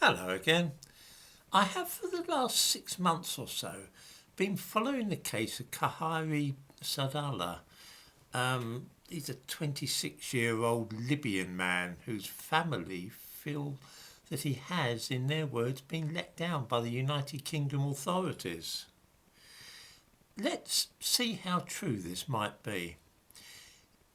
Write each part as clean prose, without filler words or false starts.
Hello again. I have for the last 6 months or so been following the case of Kahairi Saadallah. He's a 26-year-old Libyan man whose family feel that he has, in their words, been let down by the United Kingdom authorities. Let's see how true this might be.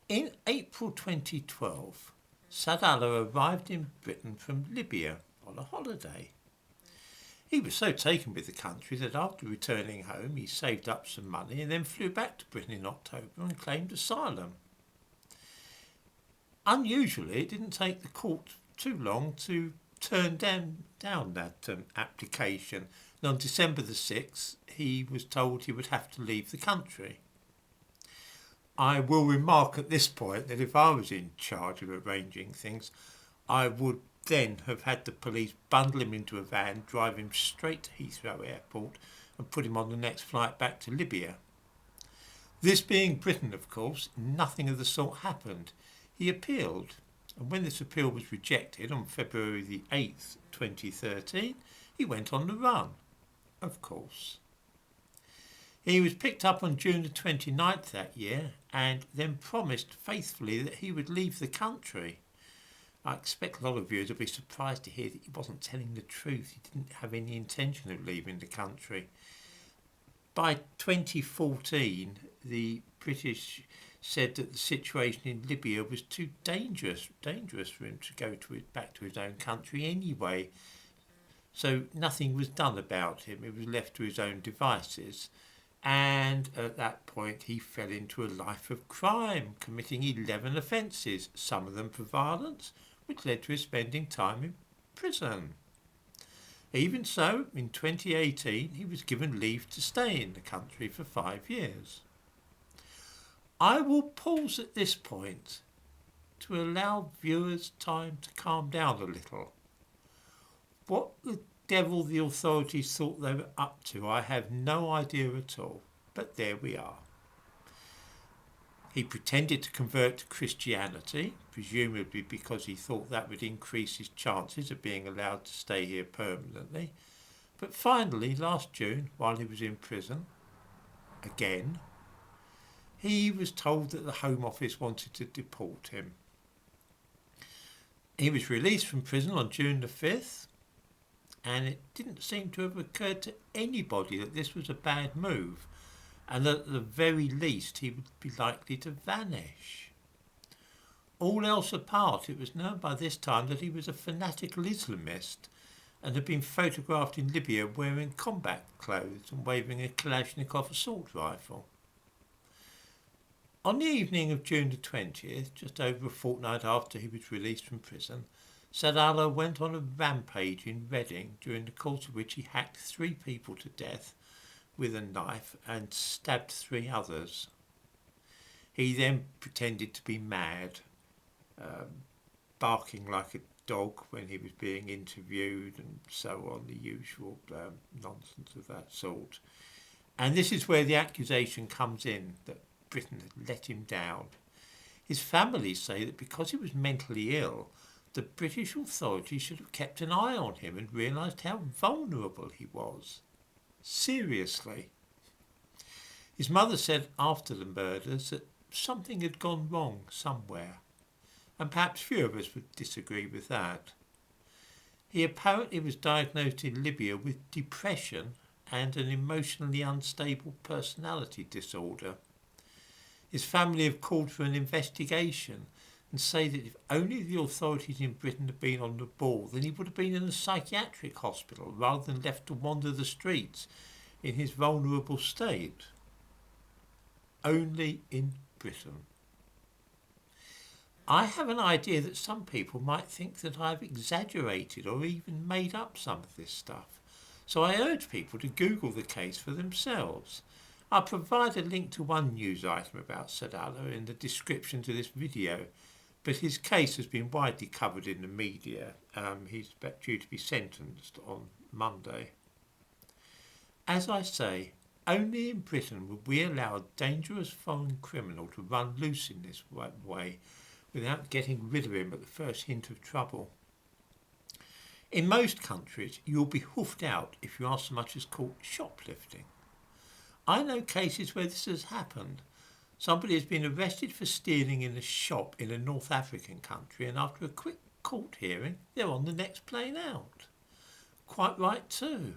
In April 2012, Saadallah arrived in Britain from Libya on a holiday. He was so taken with the country that after returning home he saved up some money and then flew back to Britain in October and claimed asylum. Unusually, it didn't take the court too long to turn down that application, and on December the 6th he was told he would have to leave the country. I will remark at this point that if I was in charge of arranging things, I would then have had the police bundle him into a van, drive him straight to Heathrow Airport and put him on the next flight back to Libya. This being Britain, of course, nothing of the sort happened. He appealed, and when this appeal was rejected on February the 8th, 2013, he went on the run, of course. He was picked up on June the 29th that year and then promised faithfully that he would leave the country. I expect a lot of viewers will be surprised to hear that he wasn't telling the truth. He didn't have any intention of leaving the country. By 2014, the British said that the situation in Libya was too dangerous for him to go back to his own country anyway. So nothing was done about him. He was left to his own devices. And at that point he fell into a life of crime, committing 11 offences, some of them for violence, which led to his spending time in prison. Even so, in 2018 he was given leave to stay in the country for 5 years. I will pause at this point to allow viewers time to calm down a little. What the devil the authorities thought they were up to, I have no idea at all, but there we are. He pretended to convert to Christianity, presumably because he thought that would increase his chances of being allowed to stay here permanently. But finally, last June, while he was in prison, again, he was told that the Home Office wanted to deport him. He was released from prison on June the 5th, and it didn't seem to have occurred to anybody that this was a bad move, and that at the very least he would be likely to vanish. All else apart, it was known by this time that he was a fanatical Islamist and had been photographed in Libya wearing combat clothes and waving a Kalashnikov assault rifle. On the evening of June the 20th, just over a fortnight after he was released from prison, Saadallah went on a rampage in Reading, during the course of which he hacked 3 people to death with a knife and stabbed 3 others. He then pretended to be mad, barking like a dog when he was being interviewed and so on, the usual nonsense of that sort. And this is where the accusation comes in, that Britain had let him down. His family say that because he was mentally ill, the British authorities should have kept an eye on him and realised how vulnerable he was. Seriously. His mother said after the murders that something had gone wrong somewhere, and perhaps few of us would disagree with that. He apparently was diagnosed in Libya with depression and an emotionally unstable personality disorder. His family have called for an investigation and say that if only the authorities in Britain had been on the ball, then he would have been in a psychiatric hospital rather than left to wander the streets in his vulnerable state. Only in Britain. I have an idea that some people might think that I've exaggerated or even made up some of this stuff, so I urge people to Google the case for themselves. I'll provide a link to one news item about Saadallah in the description to this video, but his case has been widely covered in the media. He's due to be sentenced on Monday. As I say, only in Britain would we allow a dangerous foreign criminal to run loose in this way without getting rid of him at the first hint of trouble. In most countries, you'll be hoofed out if you are so much as caught shoplifting. I know cases where this has happened. Somebody has been arrested for stealing in a shop in a North African country, and after a quick court hearing, they're on the next plane out. Quite right too.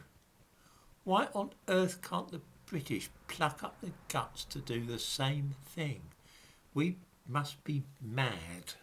Why on earth can't the British pluck up the guts to do the same thing? We must be mad.